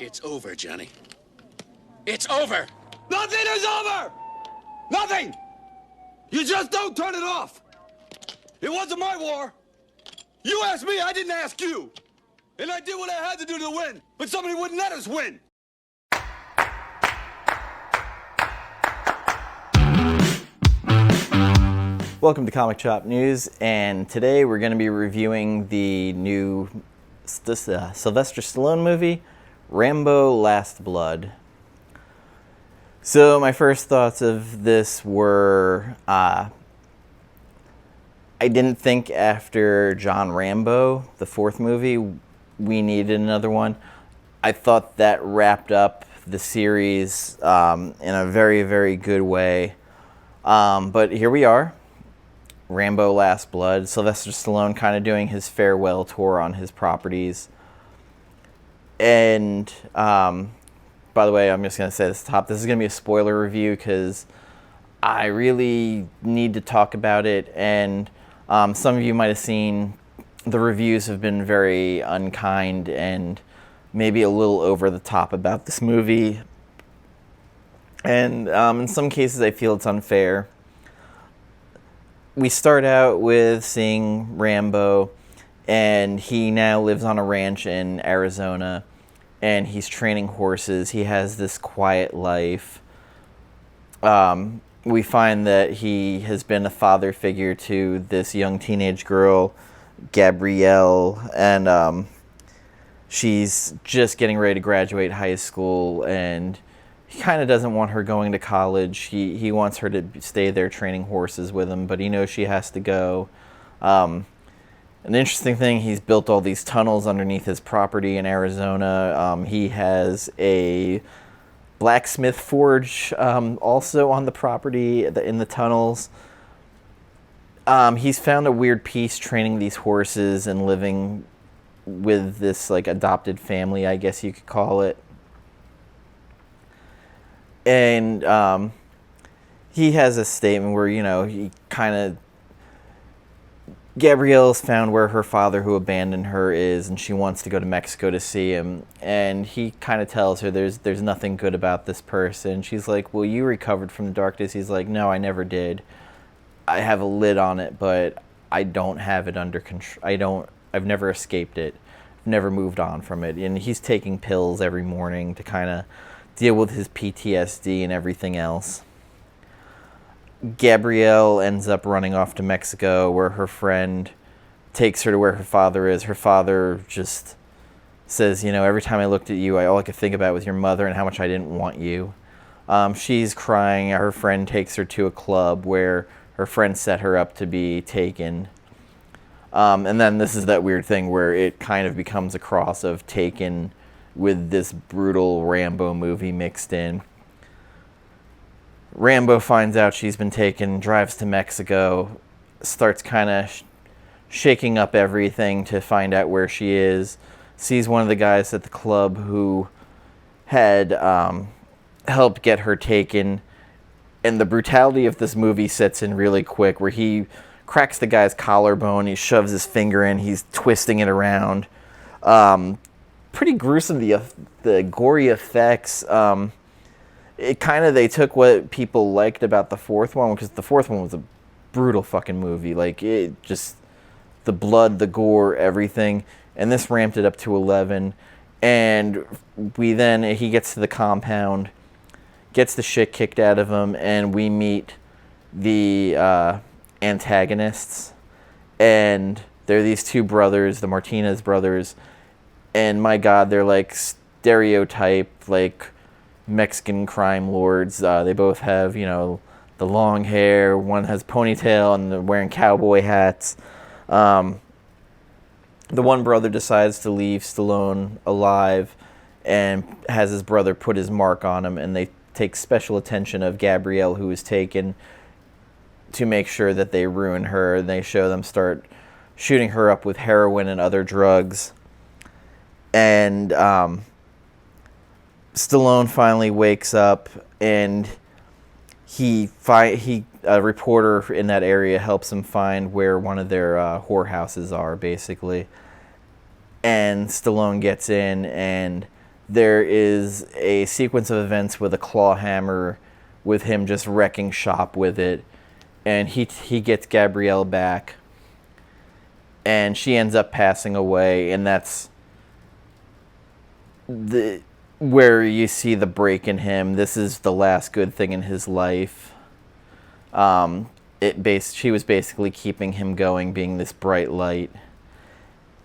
It's over, Johnny. It's over! Nothing is over! Nothing! You just don't turn it off! It wasn't my war! You asked me, I didn't ask you! And I did what I had to do to win, but somebody wouldn't let us win! Welcome to Comic Shop News, and today we're going to be reviewing the new Sylvester Stallone movie, Rambo Last Blood. So my first thoughts of this were, I didn't think after John Rambo, the fourth movie, we needed another one. I thought that wrapped up the series in a very, very good way. But here we are, Rambo Last Blood. Sylvester Stallone kind of doing his farewell tour on his properties. And by the way, I'm just going to say this top. This is going to be a spoiler review because I really need to talk about it. And some of you might have seen the reviews have been very unkind and maybe a little over the top about this movie. And in some cases, I feel it's unfair. We start out with seeing Rambo, and he now lives on a ranch in Arizona, and he's training horses. He has this quiet life. We find that he has been a father figure to this young teenage girl, Gabrielle, and she's just getting ready to graduate high school, and he kind of doesn't want her going to college. He wants her to stay there training horses with him, but he knows she has to go. An interesting thing, he's built all these tunnels underneath his property in Arizona. He has a blacksmith forge also on the property in the tunnels. He's found a weird peace training these horses and living with this like adopted family, I guess you could call it. And he has a statement where, you know, he kind of... Gabrielle's found where her father who abandoned her is, and she wants to go to Mexico to see him. And he kind of tells her there's nothing good about this person. She's like, well, you recovered from the darkness. He's like, no, I never did. I have a lid on it, but I don't have it under control. I've never escaped it. I've never moved on from it. And he's taking pills every morning to kind of deal with his PTSD and everything else. Gabrielle ends up running off to Mexico, where her friend takes her to where her father is. Her father just says, you know, every time I looked at you, all I could think about was your mother and how much I didn't want you. She's crying. Her friend takes her to a club where her friend set her up to be taken. And then this is that weird thing where it kind of becomes a cross of Taken with this brutal Rambo movie mixed in. Rambo finds out she's been taken, drives to Mexico, starts kind of shaking up everything to find out where she is, sees one of the guys at the club who had helped get her taken, and the brutality of this movie sets in really quick, where he cracks the guy's collarbone, he shoves his finger in, he's twisting it around. Pretty gruesome, the gory effects. They took what people liked about the fourth one, because the fourth one was a brutal fucking movie. Like, it just, the blood, the gore, everything. And this ramped it up to 11. And he gets to the compound, gets the shit kicked out of him, and we meet the antagonists. And they're these two brothers, the Martinez brothers. And my God, they're like stereotype, like Mexican crime lords. They both have, you know, the long hair. One has ponytail and they're wearing cowboy hats. The one brother decides to leave Stallone alive and has his brother put his mark on him, and they take special attention of Gabrielle, who is taken, to make sure that they ruin her. And they show them start shooting her up with heroin and other drugs. And Stallone finally wakes up, and a reporter in that area helps him find where one of their whorehouses are, basically. And Stallone gets in, and there is a sequence of events with a claw hammer, with him just wrecking shop with it, and he gets Gabrielle back, and she ends up passing away, and that's where you see the break in him. This is the last good thing in his life. She was basically keeping him going, being this bright light.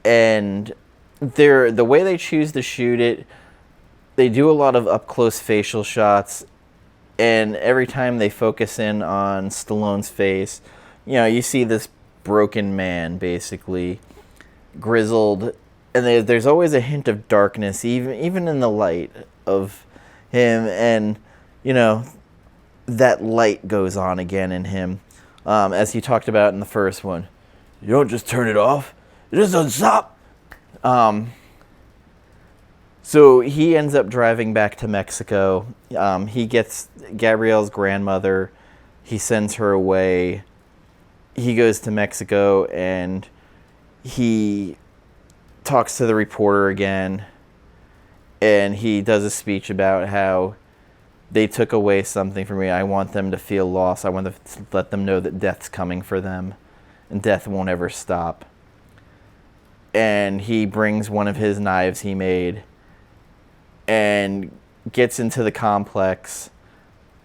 And the way they choose to shoot it, they do a lot of up-close facial shots, and every time they focus in on Stallone's face, you see this broken man, basically, grizzled, and there's always a hint of darkness, even in the light of him, and, that light goes on again in him, as he talked about in the first one. You don't just turn it off, it just doesn't stop. So he ends up driving back to Mexico. He gets Gabrielle's grandmother. He sends her away. He goes to Mexico and he talks to the reporter again. And he does a speech about how they took away something from me. I want them to feel lost. I want to let them know that death's coming for them. And death won't ever stop. And he brings one of his knives he made and gets into the complex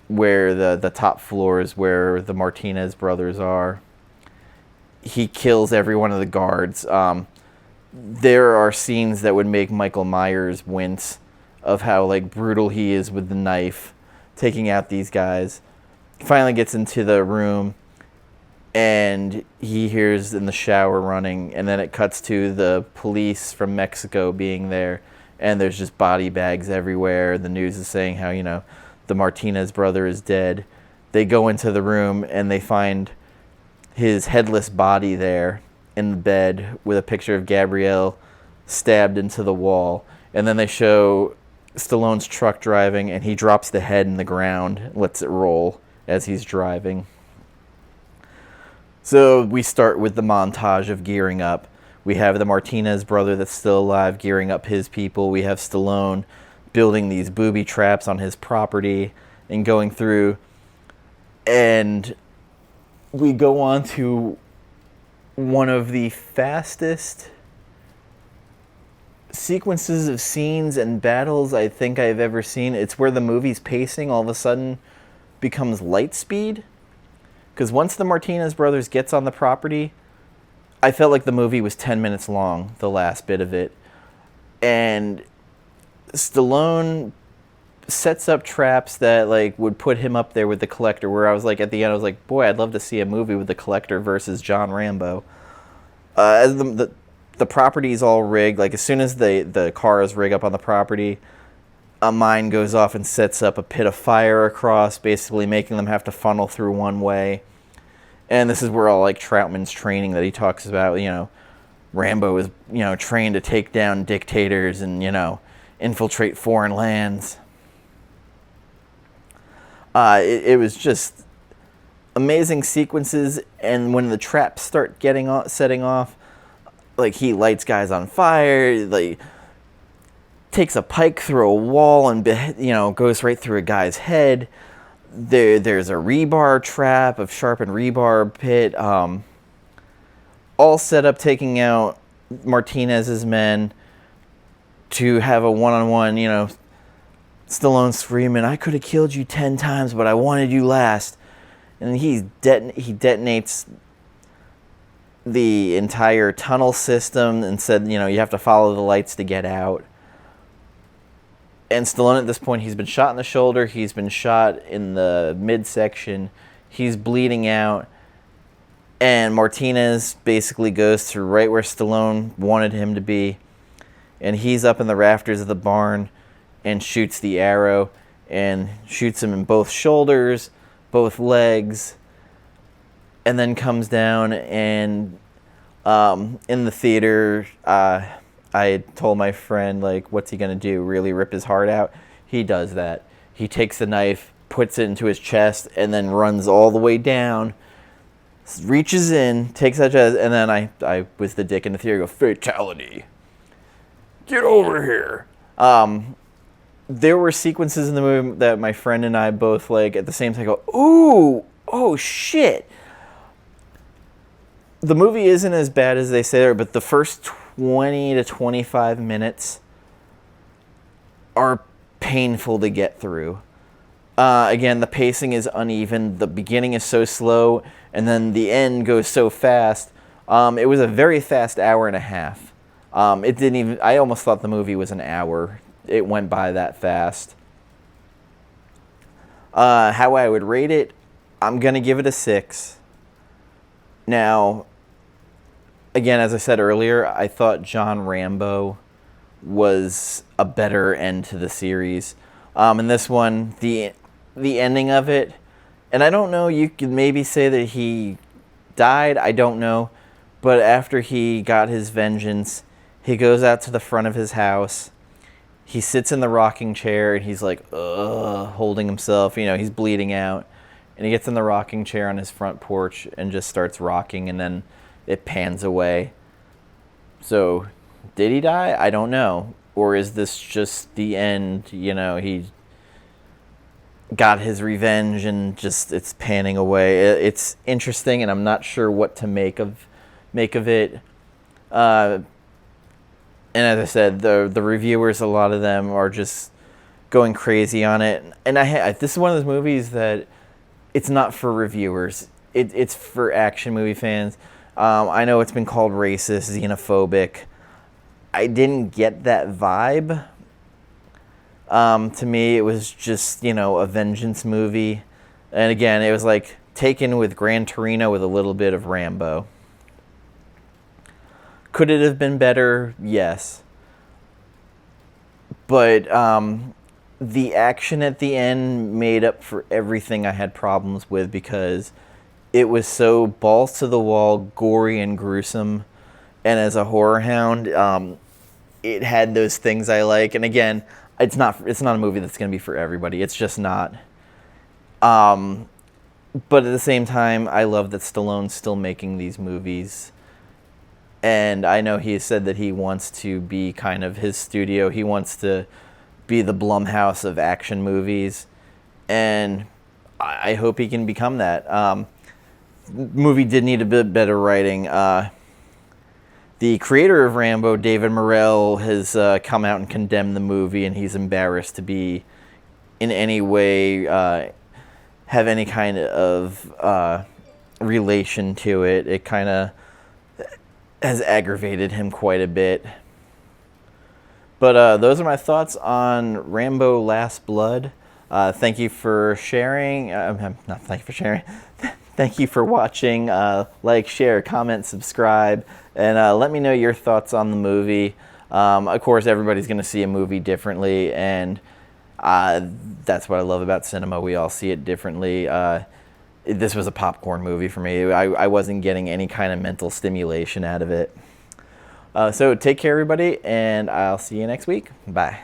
where the top floors where the Martinez brothers are. He kills every one of the guards. There are scenes that would make Michael Myers wince of how brutal he is with the knife, taking out these guys. He finally gets into the room and he hears in the shower running, and then it cuts to the police from Mexico being there. And there's just body bags everywhere. The news is saying how, the Martinez brother is dead. They go into the room and they find his headless body there in the bed with a picture of Gabrielle stabbed into the wall. And then they show Stallone's truck driving, and he drops the head in the ground and lets it roll as he's driving. So we start with the montage of gearing up. We have the Martinez brother that's still alive gearing up his people. We have Stallone building these booby traps on his property and going through. And we go on to one of the fastest sequences of scenes and battles I think I've ever seen. It's where the movie's pacing all of a sudden becomes light speed. Because once the Martinez brothers gets on the property, I felt like the movie was 10 minutes long, the last bit of it. And Stallone sets up traps that would put him up there with the Collector, where I was at the end, I was like, boy, I'd love to see a movie with the Collector versus John Rambo. As the property's all rigged, as soon as the cars rig up on the property, a mine goes off and sets up a pit of fire across, basically making them have to funnel through one way. And this is where all Troutman's training that he talks about, Rambo is, trained to take down dictators and, infiltrate foreign lands. It was just amazing sequences, and when the traps start setting off, he lights guys on fire, takes a pike through a wall and, goes right through a guy's head. There's a rebar trap, a sharpened rebar pit, all set up taking out Martinez's men to have a one-on-one, Stallone screaming, I could have killed you 10 times, but I wanted you last. And he detonates the entire tunnel system and said, you have to follow the lights to get out. And Stallone at this point, he's been shot in the shoulder, he's been shot in the midsection, he's bleeding out, and Martinez basically goes to right where Stallone wanted him to be, and he's up in the rafters of the barn and shoots the arrow, and shoots him in both shoulders, both legs, and then comes down, and in the theater, I had told my friend, what's he going to do, really rip his heart out? He does that. He takes the knife, puts it into his chest, and then runs all the way down, reaches in, takes that chest, and then I was the dick in the theater, go, fatality. Get over here. there were sequences in the movie that my friend and I both, like, at the same time go, ooh, oh, shit. The movie isn't as bad as they say there, but the first 20 to 25 minutes are painful to get through. Again, the pacing is uneven. The beginning is so slow, and then the end goes so fast. It was a very fast hour and a half. It didn't even. I almost thought the movie was an hour. It went by that fast. How I would rate it, I'm gonna give it a 6. Now, again, as I said earlier, I thought John Rambo was a better end to the series. In this one, the ending of it, and I don't know, you could maybe say that he died, I don't know, but after he got his vengeance, he goes out to the front of his house, he sits in the rocking chair, and he's like, ugh, holding himself, he's bleeding out, and he gets in the rocking chair on his front porch and just starts rocking, and then it pans away. So, did he die? I don't know. Or is this just the end? He got his revenge and just it's panning away. It's interesting, and I'm not sure what to make of it. And as I said, the reviewers, a lot of them are just going crazy on it. And this is one of those movies that it's not for reviewers. It's for action movie fans. I know it's been called racist, xenophobic. I didn't get that vibe. To me, it was just, a vengeance movie. And again, it was like taken with Gran Torino with a little bit of Rambo. Could it have been better? Yes. But the action at the end made up for everything I had problems with because it was so balls to the wall, gory and gruesome. And as a horror hound, it had those things I like. And again, it's not a movie that's going to be for everybody. It's just not. But at the same time, I love that Stallone's still making these movies. And I know he said that he wants to be kind of his studio. He wants to be the Blumhouse of action movies. And I hope he can become that. Movie did need a bit better writing. The creator of Rambo, David Morrell, has come out and condemned the movie, and he's embarrassed to be in any way have any kind of relation to it. It kind of has aggravated him quite a bit. But those are my thoughts on Rambo Last Blood. Thank you for sharing. Not thank you for sharing. Thank you for watching. Like, share, comment, subscribe, and let me know your thoughts on the movie. Of course, everybody's going to see a movie differently, and that's what I love about cinema. We all see it differently. This was a popcorn movie for me. I wasn't getting any kind of mental stimulation out of it. So take care, everybody, and I'll see you next week. Bye.